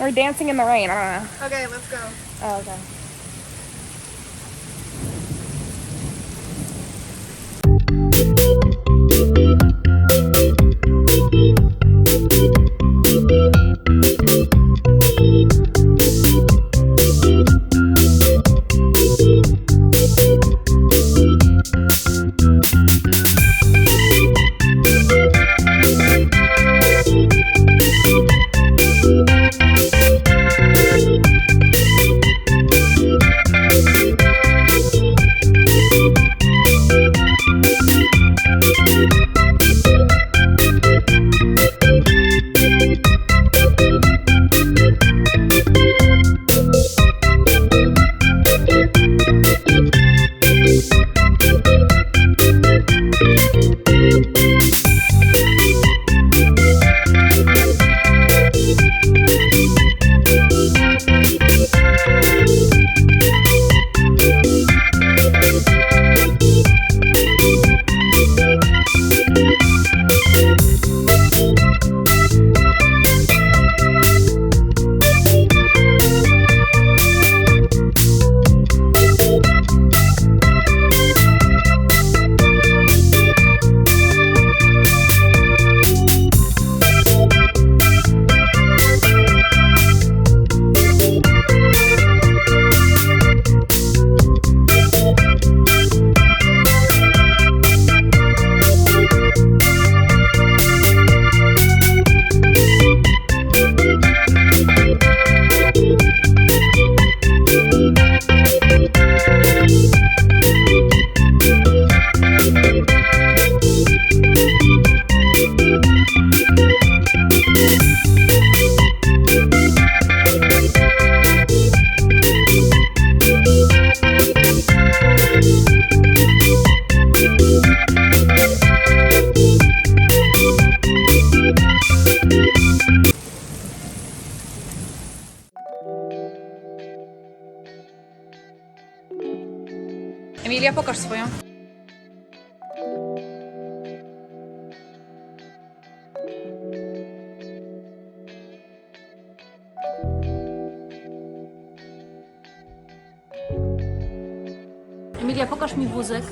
We're dancing in the rain. I don't know. Okay, let's go. Oh, okay. Emilia, pokaż swoją. Emilia, pokaż mi wózek.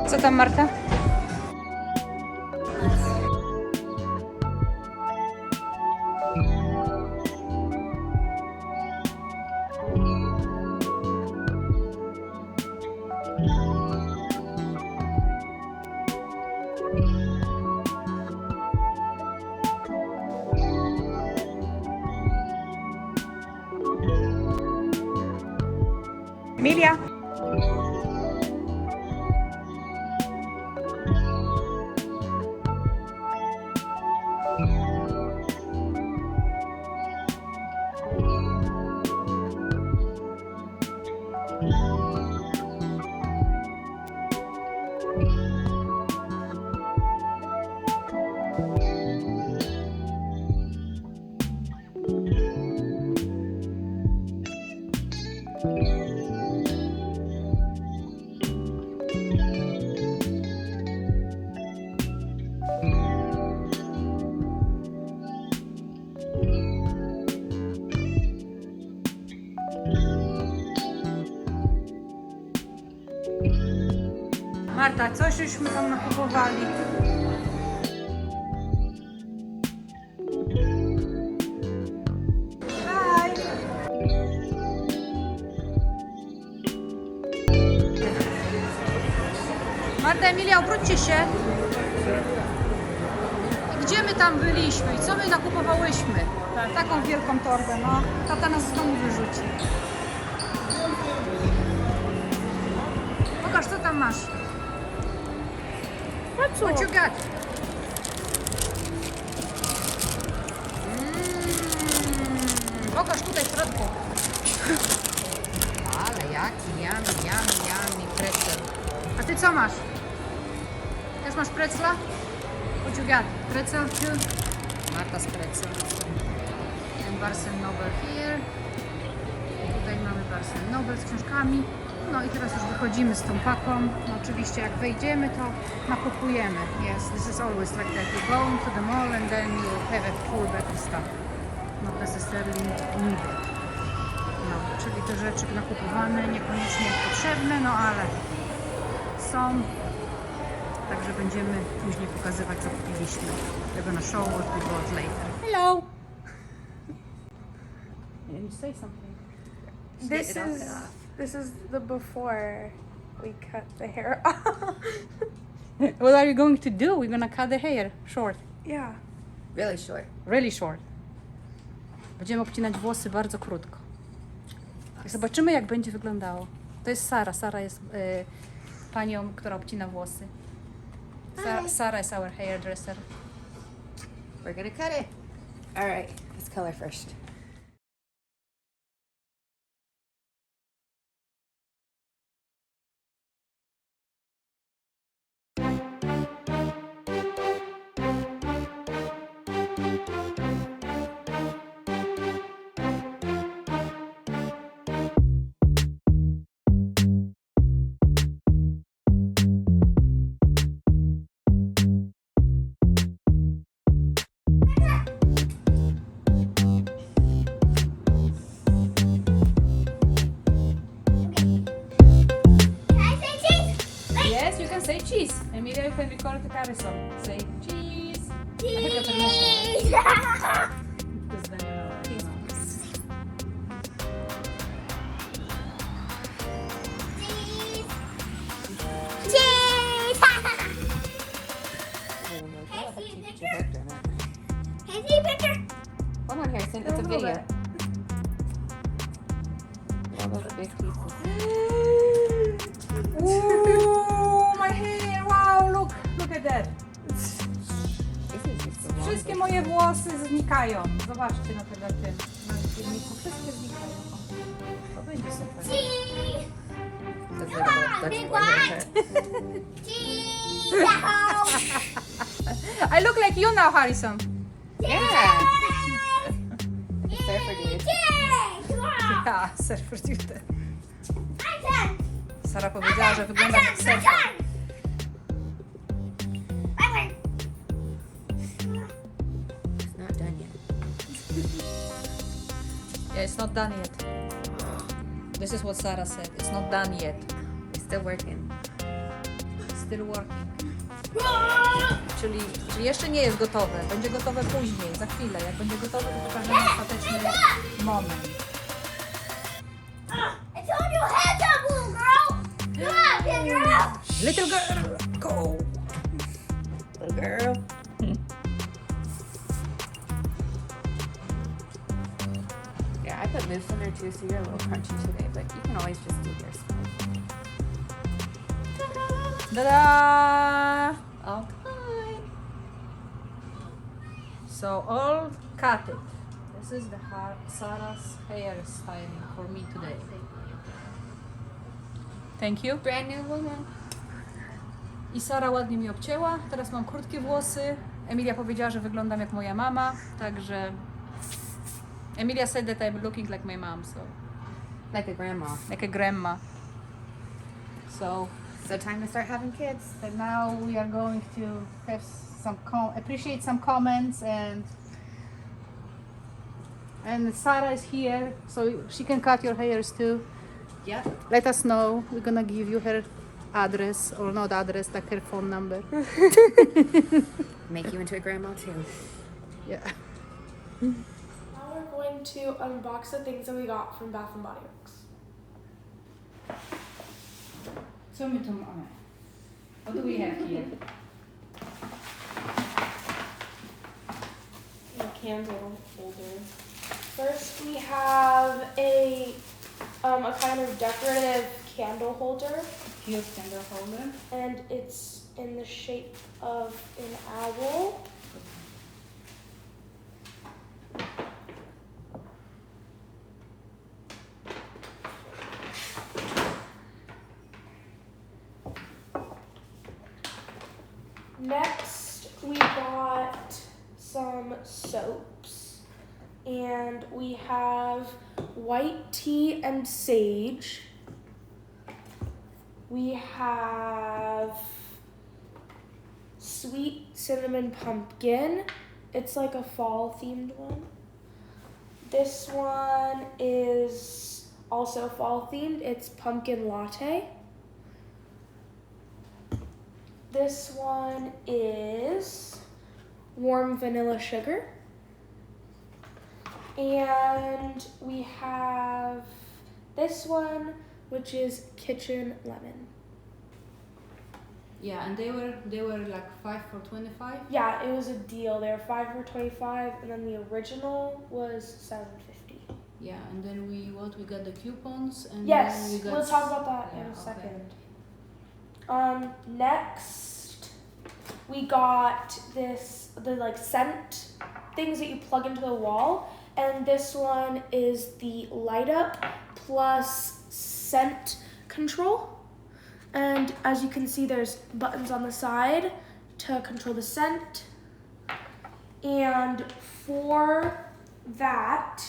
Co tam, Marta? Emilia. Marta, coś żeśmy tam nakupowali. Hi. Marta, Emilia, obróćcie się. Gdzie my tam byliśmy i co my nakupowałyśmy? Taką wielką torbę, no. Tata nas z domu wyrzuci. Pokaż, co tam masz. What you got? Pokaż tutaj w środku. Ale jaki yummy pretzel. A ty co masz? Też masz pretzla? What you got? Pretzel too? Marta's pretzel. And Barnes & Noble here. Tutaj mamy Barnes & Noble z książkami. No i teraz już wychodzimy z tą paką. No oczywiście jak wejdziemy, to nakupujemy. Yes, this is always like that. You go to the mall and then you have a full bag of stuff. Not necessarily needed. No, czyli te rzeczy nakupowane, niekoniecznie potrzebne, no ale są. Także będziemy później pokazywać, co kupiliśmy. We're gonna show what we bought later. Hello! Yeah, you say something. This is the before we cut the hair off. What are you going to do? We're gonna cut the hair short. Yeah. Really short. Really short. Będziemy obcinać włosy bardzo krótko. I zobaczymy, jak będzie wyglądało. To jest Sara. Sara jest panią, która obcina włosy. Sara is our hairdresser. We're gonna cut it. All right, let's color first. Yes, you can say cheese. Emilia, you can record the carousel. Say cheese. I have your permission. Because then, Come on, Harrison, it's a video. All those big pieces. Ooh, my hair! Wow, look at that. This is just the Wszystkie moje włosy znikają. Zobaczcie na tym filmiku. Wszystkie znikają. To będzie super. I look like you now, Harrison. Yeah. Surfer dude. Ja, surfer dude. Sara powiedziała, że wygląda jak surfer. It's not done yet. Yeah, it's not done yet. This is what Sarah said. It's not done yet. It's still working. Still working. Czyli jeszcze nie jest gotowe. Będzie gotowe później, za chwilę. Jak będzie gotowe, to pokażemy ostateczny moment. Little girl, go! Little girl. Yeah, I put mousse in there too, so you're a little crunchy today, but you can always just do yours. Ta-da! Okay. So all cut it. This is the Sarah's hairstyling for me today. Thank you. Brand new woman. I Sara ładnie mi obcięła. Teraz mam krótkie włosy. Emilia powiedziała, że wyglądam jak moja mama, także Emilia said that I'm looking like my mom, so Like a grandma. like a grandma. So Time to start having kids. and now we are going to have some appreciate some comments and Sarah is here, so she can cut your hairs too. Yep. Let us know. We're gonna give you her address, or not address, like her phone number. Make you into a grandma too. Yeah. Now we're going to unbox the things that we got from Bath&BodyWorks. Co my tu mamy? What do we have here? A candle holder. First, we have a kind of decorative candle holder, Cute candle holder. and it's in the shape of an owl. Next, we got some soaps, and we have white tea and sage. We have sweet cinnamon pumpkin. It's like a fall themed one. This one is also fall themed. It's pumpkin latte. This one is warm vanilla sugar. And we have this one, which is kitchen lemon. Yeah, and they were like 5 for 25. Yeah, it was a deal. They were 5 for 25, and then the original was $7.50. Yeah, and then we got the coupons, and Yes, then we got we'll talk about that in yeah, a okay. second. Next, we got the like scent things that you plug into the wall, and this one is the light up plus scent control. And as you can see, there's buttons on the side to control the scent. And for that,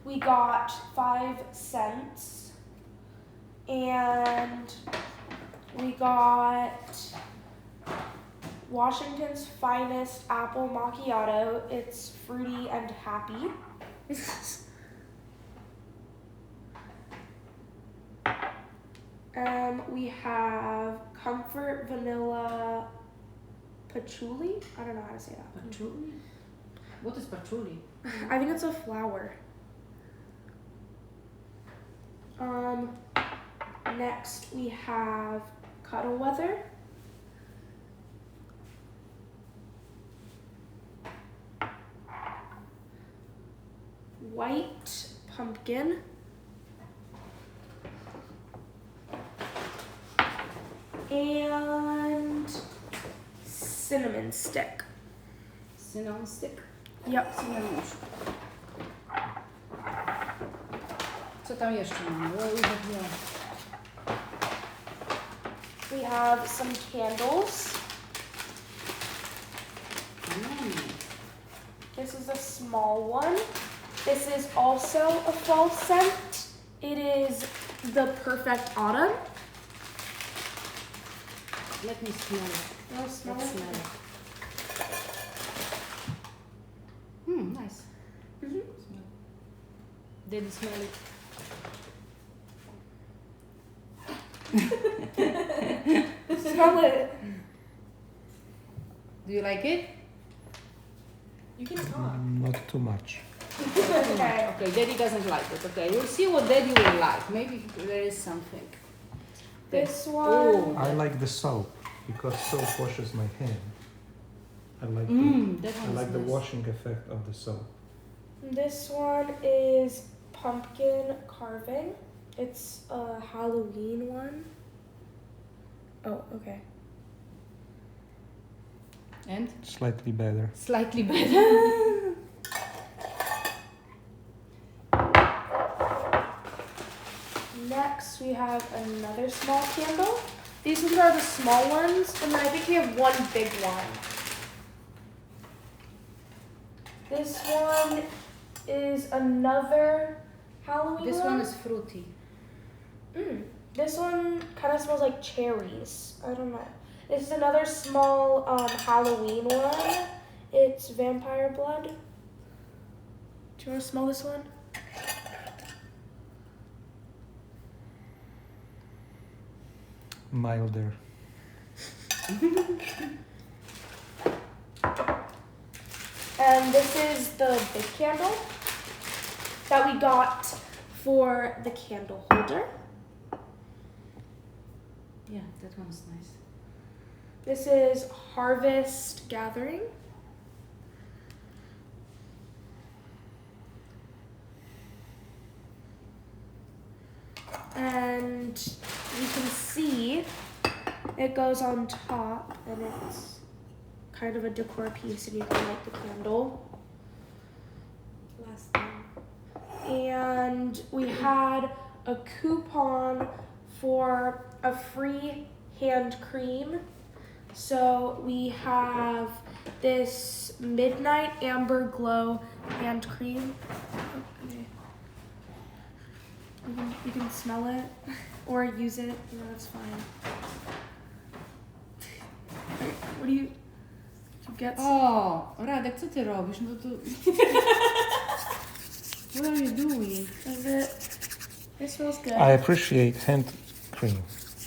we got 5 cents. And we got Washington's Finest Apple Macchiato. It's fruity and happy. We have Comfort Vanilla Patchouli. I don't know how to say that. Patchouli? What is patchouli? I think it's a flower. Next we have Cuddle Weather. White pumpkin. And cinnamon stick. Cinnamon stick? Yep. Cinnamon. Co tam jeszcze mamy? What we have here? We have some candles. This is a small one. This is also a fall scent. It is the Perfect Autumn. Let me smell it. No, smell Let's it. smell it. Nice. Mhm. Smell. Didn't smell it. Smell it. Do you like it? You can talk. Not too much. Okay. Okay, Daddy doesn't like it. Okay, we'll see what Daddy will like. Maybe there is something. This one. Oh, I like the soap because soap washes my hand. I like that I one's like the nice. washing effect of the soap. This one is pumpkin carving. It's a Halloween one. Oh, okay. And Slightly better. slightly better. Next, we have another small candle. These ones are the small ones, and then I think we have one big one. This one is another Halloween This one. one is fruity. This one kind of smells like cherries. I don't know. This is another small Halloween one. It's vampire blood. Do you want to smell this one? milder. And this is the big candle that we got for the candle holder. Yeah, that one's nice. This is Harvest Gathering. And you can see it goes on top and it's kind of a decor piece and you can light the candle. Last thing. And we had a coupon for a free hand cream. So we have this Midnight Amber Glow hand cream. Okay. You can smell it or use it. No, that's fine. What do you get? O, Radek, co ty robisz? No to... What are you doing? Is it? It smells good. I appreciate hand cream.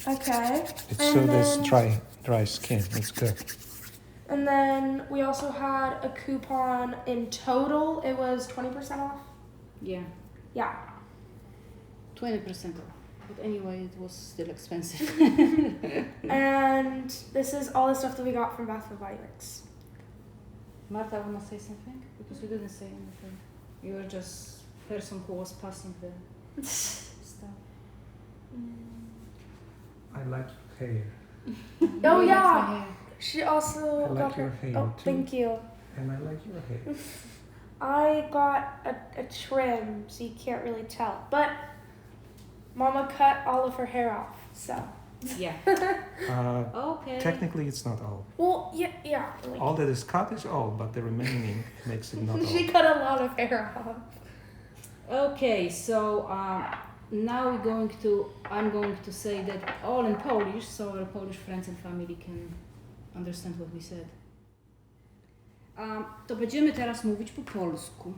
Okay. It And soothes then- dry skin. It's good. And then we also had a coupon in total. It was 20% off. Yeah, Yeah. 20% off. But anyway, it was still expensive. And this is all the stuff that we got from Bath&BodyWorks. Marta, wanna say something? Because you didn't say anything. You were just person who was passing the stuff. I like your hair. Oh, You like yeah. my hair. She also I like got her. your hair, Oh, too. thank you. And I like your hair. I got a trim, so you can't really tell. But Mama cut all of her hair off, so. Yeah. Okay. Technically, it's not all. Well, yeah. Like, All that is cut is all, but the remaining makes it not she all. cut a lot of hair off. Okay, so now I'm going to say that all in Polish, so our Polish friends and family can understand what we said. To będziemy teraz mówić po polsku.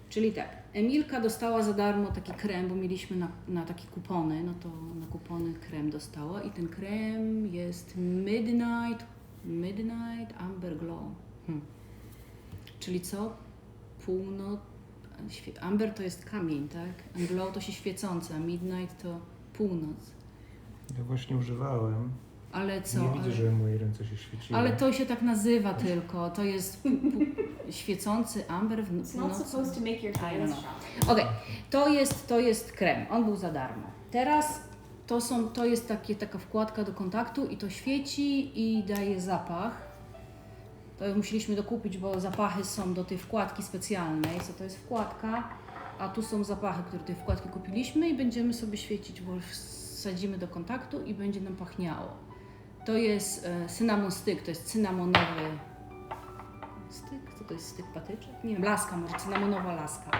Czyli tak, Emilka dostała za darmo taki krem, bo mieliśmy na takie kupony, no to na kupony krem dostała i ten krem jest Midnight Amber Glow. Czyli co? Amber to jest kamień, tak? A glow to się świecące, a midnight to północ. Ja właśnie używałem. Ale co? Nie widzę, że moje ręce się świeciły. Ale to się tak nazywa tylko. To jest świecący amber w It's not nocy. supposed to make your I don't hands know. shine. Okej, to jest krem. On był za darmo. Teraz to jest taka wkładka do kontaktu i to świeci i daje zapach. To musieliśmy dokupić, bo zapachy są do tej wkładki specjalnej. Co to jest wkładka, a tu są zapachy, które tej wkładki kupiliśmy i będziemy sobie świecić, bo wsadzimy do kontaktu i będzie nam pachniało. To jest cinnamon stick, to jest cynamonowy styk. Co to jest styk patyczek? Nie wiem, laska, może cynamonowa laska.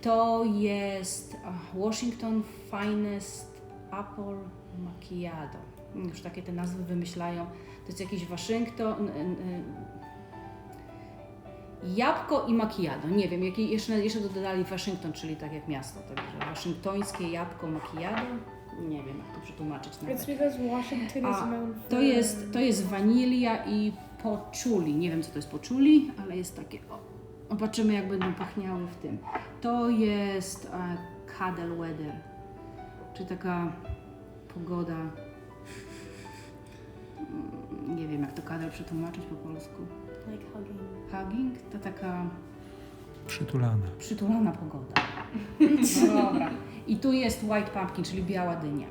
To jest Washington Finest Apple Macchiato. Już takie te nazwy wymyślają. To jest jakiś Waszyngton... Jabłko i macchiato. Nie wiem, jeszcze dodali Waszyngton, czyli tak jak miasto. Także waszyngtońskie jabłko macchiato. Nie wiem, jak to przetłumaczyć It's nawet. because Washington is known for... To jest wanilia i poczuli. Nie wiem, co to jest poczuli, ale jest takie... Zobaczymy, jak będą pachniały w tym. To jest cuddle weather, czyli taka pogoda... Nie wiem, jak to cuddle przetłumaczyć po polsku. Like hugging. Hugging to taka Przytulana. pogoda. No dobra. I tu jest white pumpkin, czyli biała dynia.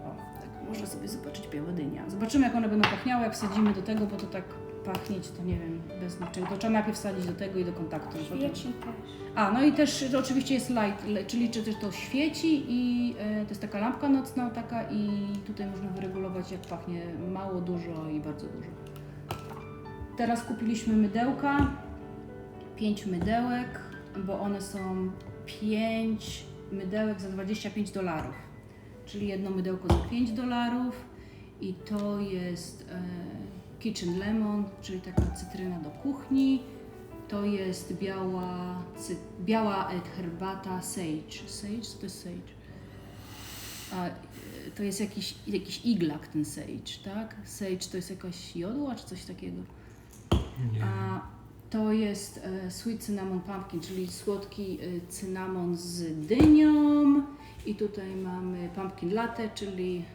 O, tak można sobie zobaczyć biała dynia. Zobaczymy, jak one będą pachniały, jak wsadzimy do tego, bo to tak pachnieć, to nie wiem, bez niczego. To trzeba najpierw wsadzić do tego i do kontaktu. Świeci też. No i też oczywiście jest light, czyli też to świeci i to jest taka lampka nocna taka i tutaj można wyregulować, jak pachnie mało, dużo i bardzo dużo. Teraz kupiliśmy mydełka, 5 mydełek, bo one są 5 mydełek za $25, czyli jedno mydełko za $5 i to jest kitchen lemon, czyli taka cytryna do kuchni. To jest biała herbata sage. Sage? Co to jest sage? to jest jakiś iglak ten sage, tak? Sage to jest jakaś jodła czy coś takiego. Nie. A to jest sweet cinnamon pumpkin, czyli słodki cynamon z dynią. I tutaj mamy pumpkin latte, czyli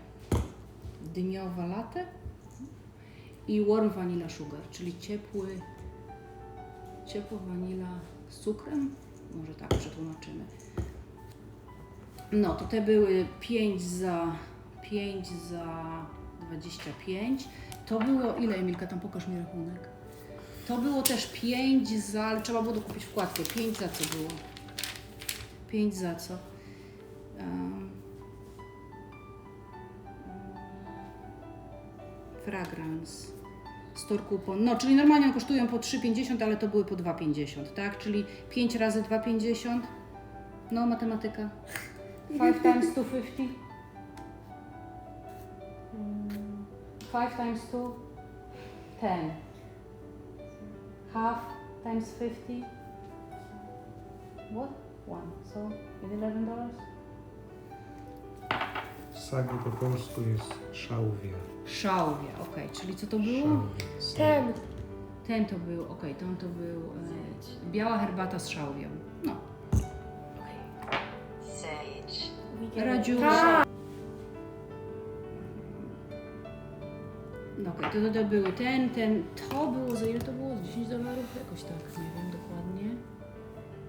dyniowa latte. I warm vanilla sugar, czyli ciepła wanila z cukrem. Może tak przetłumaczymy. No, to te były 5 za 25. To było, ile Emilka, tam pokaż mi rachunek. To było też 5 za, ale trzeba było dokupić wkładkę. 5 za co było? 5 za co? Fragrance. Store coupon. No, czyli normalnie one kosztują po 3,50, ale to były po 2,50, tak? Czyli 5 razy 2,50. No, matematyka. 5 times 250. 5 times 2. 10. Half times 50. What? 1. So, $11? Sagi po polsku jest szałwia. Szałwia, okej. Czyli co to było? Szałwia. Ten to był, ten to był biała herbata z szałwią. No. We get Radziu. it. No to były to było, za ile to było? $10? Jakoś tak, nie wiem dokładnie.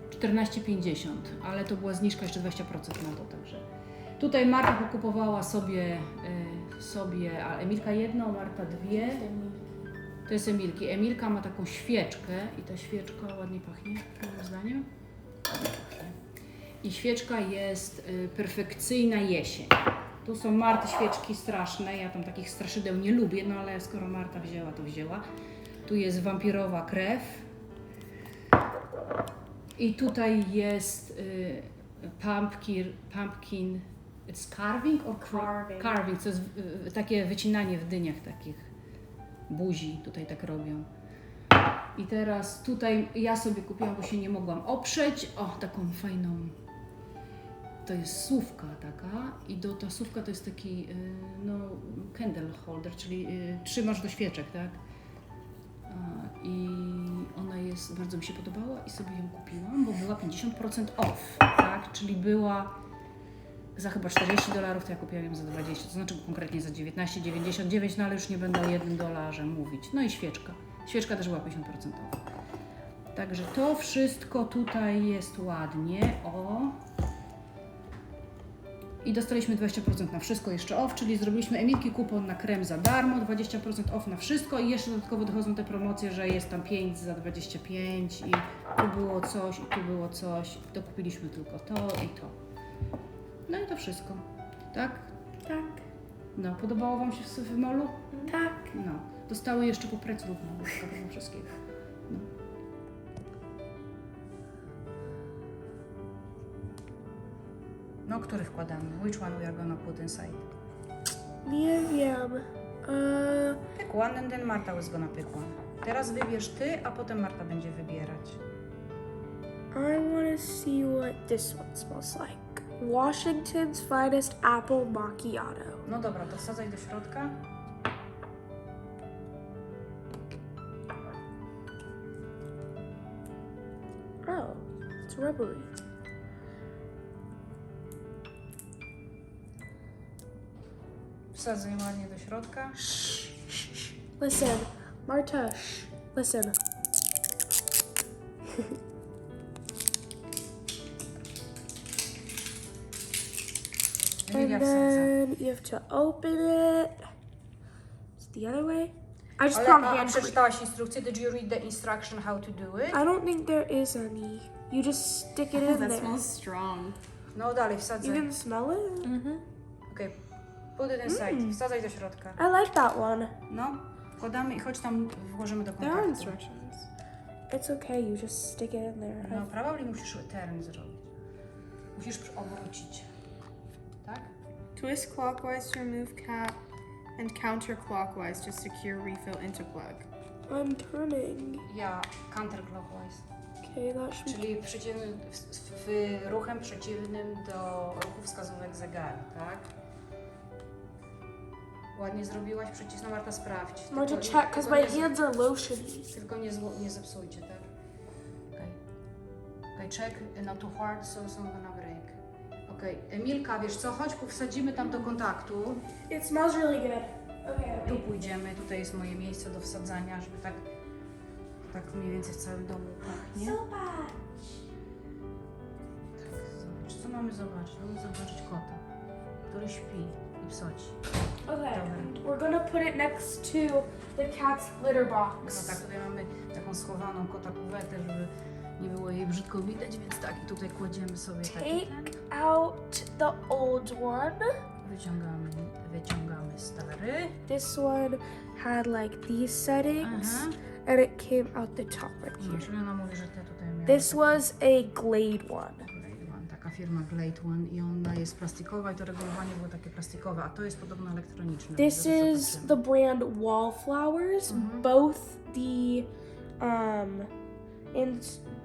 14,50, ale to była zniżka jeszcze 20% na to, także. Tutaj Marta pokupowała sobie, a Emilka jedną, Marta dwie. To jest Emilki. Emilka ma taką świeczkę i ta świeczka ładnie pachnie, moim zdaniem. Ładnie pachnie. I świeczka jest perfekcyjna jesień. Tu są Marty świeczki straszne, ja tam takich straszydeł nie lubię, no ale skoro Marta wzięła, to wzięła. Tu jest wampirowa krew. I tutaj jest pumpkin it's carving or carving, to jest takie wycinanie w dyniach takich buzi, tutaj tak robią. I teraz tutaj ja sobie kupiłam, bo się nie mogłam oprzeć, taką fajną, to jest słówka taka i ta słówka to jest taki candle holder, czyli trzymasz do świeczek, tak? I ona bardzo mi się podobała i sobie ją kupiłam, bo była 50% off, tak? Czyli była za chyba $40, to ja kupiłam ją za 20, to znaczy konkretnie za 19,99, no ale już nie będę o $1 mówić. No i świeczka. Świeczka też była 50% off. Także to wszystko tutaj jest ładnie, I dostaliśmy 20% na wszystko jeszcze off, czyli zrobiliśmy Emilki kupon na krem za darmo, 20% off na wszystko i jeszcze dodatkowo dochodzą te promocje, że jest tam 5 za 25 i tu było coś, i tu było coś. Dokupiliśmy tylko to i to. No i to wszystko, tak? Tak. No, podobało Wam się w molu? Tak. No, dostały jeszcze po preclu wszystkiego. No. No, który wkładamy? Which one we are gonna put inside? Nie wiem. Pick one and then Marta was gonna pick one. Teraz wybierz Ty, a potem Marta będzie wybierać. I want to see what this one smells like. Washington's Finest Apple Macchiato. No dobra, to wsadzaj do środka. Oh, it's rubbery. Wsadzaj ładnie do środka. Listen, Marta, listen. And then you have to open it. It's the other way. I just put on hand cream. Przeczytałaś instrukcję? Did you read the instruction how to do it? I don't think there is any. You just stick it in That there. smells strong. No dalej, You wsadzaj. can smell it? Okay. Put it inside. Wsadzaj do środka. I like that one. No, wkładamy i choć tam włożymy do There are kontaktu. instructions. It's okay, you just stick it in there. No, probably musisz turn zrobić. Musisz obrócić. Tak? Twist clockwise to remove cap and counterclockwise to secure refill into plug. I'm turning. Ja counterclockwise. Okay, that should Czyli ruchem przeciwnym do ruchu wskazówek zegara, tak? Ładnie zrobiłaś, przycisnę, Marta, sprawdź. I'm going to Tylko- check because tylko my nie- hands are lotiony. Tylko nie zepsujcie, tak? Okay, check, not too hard, so it's not gonna break. Okay, Emilka, wiesz co, chodź, wsadzimy tam do kontaktu. It smells really good. Okay. Tu pójdziemy, tutaj jest moje miejsce do wsadzania, żeby tak mniej więcej w całym domu pachnie. Zobacz. Tak, zobacz, co mamy zobaczyć? Mamy zobaczyć kota, który śpi i psoci. Okay. Dobra. We're gonna put it next to the cat's litter No box. tak, tutaj mamy taką schowaną kota kuwetę, żeby nie było jej brzydko widać, więc tak, i tutaj kładziemy sobie taki ten. Take out the old one. Wyciągamy stary. This one had like these settings, Aha. and it came out the top right No, here. czyli ona mówi, że te tutaj miały. This was a Glade one. Glade One, taka firma Glade One i ona jest plastikowa i to regulowanie było takie plastikowe, a to jest podobno elektroniczne. This Zaraz is zobaczymy. the brand Wallflowers. Both the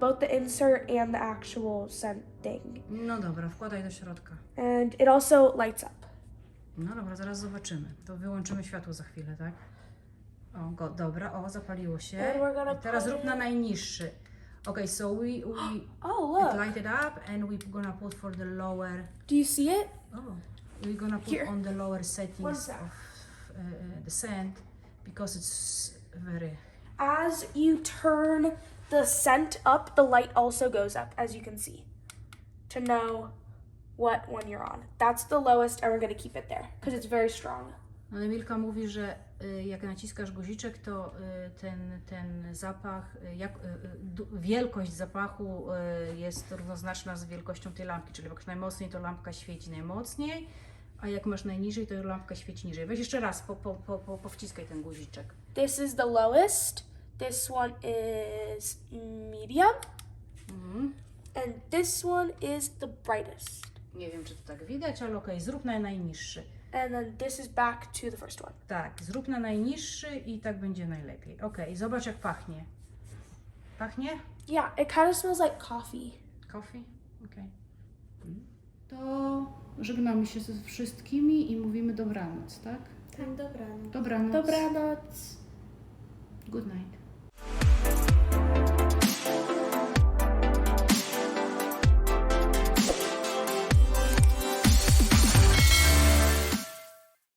both the insert and the actual scent thing. No dobra, wkładaj do środka. And it also lights up. No dobra, zaraz zobaczymy. To wyłączymy światło za chwilę, tak? O, dobra, zapaliło się. And we're gonna I teraz put rób na najniższy. Okay, so we Oh, it look. lighted up and we're gonna put for the lower. Do you see it? Oh, we're gonna put Here. on the lower One settings sec. of the scent because it's very. As you turn the scent up, the light also goes up, as you can see, to know what one you're on. That's the lowest, and we're gonna keep it there because it's very strong. No, Emilka mówi, że jak naciskasz guziczek, to ten zapach, wielkość zapachu jest równoznaczna z wielkością tej lampki, czyli jak masz najmocniej, to lampka świeci najmocniej, a jak masz najniżej, to lampka świeci niżej. Weź jeszcze raz, powciskaj ten guziczek. This is the lowest. This one is medium. And this one is the brightest. Nie wiem, czy to tak widać, ale okej, zrób na najniższy. And then this is back to the first one. Tak, zrób na najniższy i tak będzie najlepiej. Okej, zobacz jak pachnie. Pachnie? Yeah, it kind of smells like coffee. Coffee? Okej. To żegnamy się ze wszystkimi i mówimy dobranoc, tak? Dobranoc. Dobranoc. Dobranoc. Good night.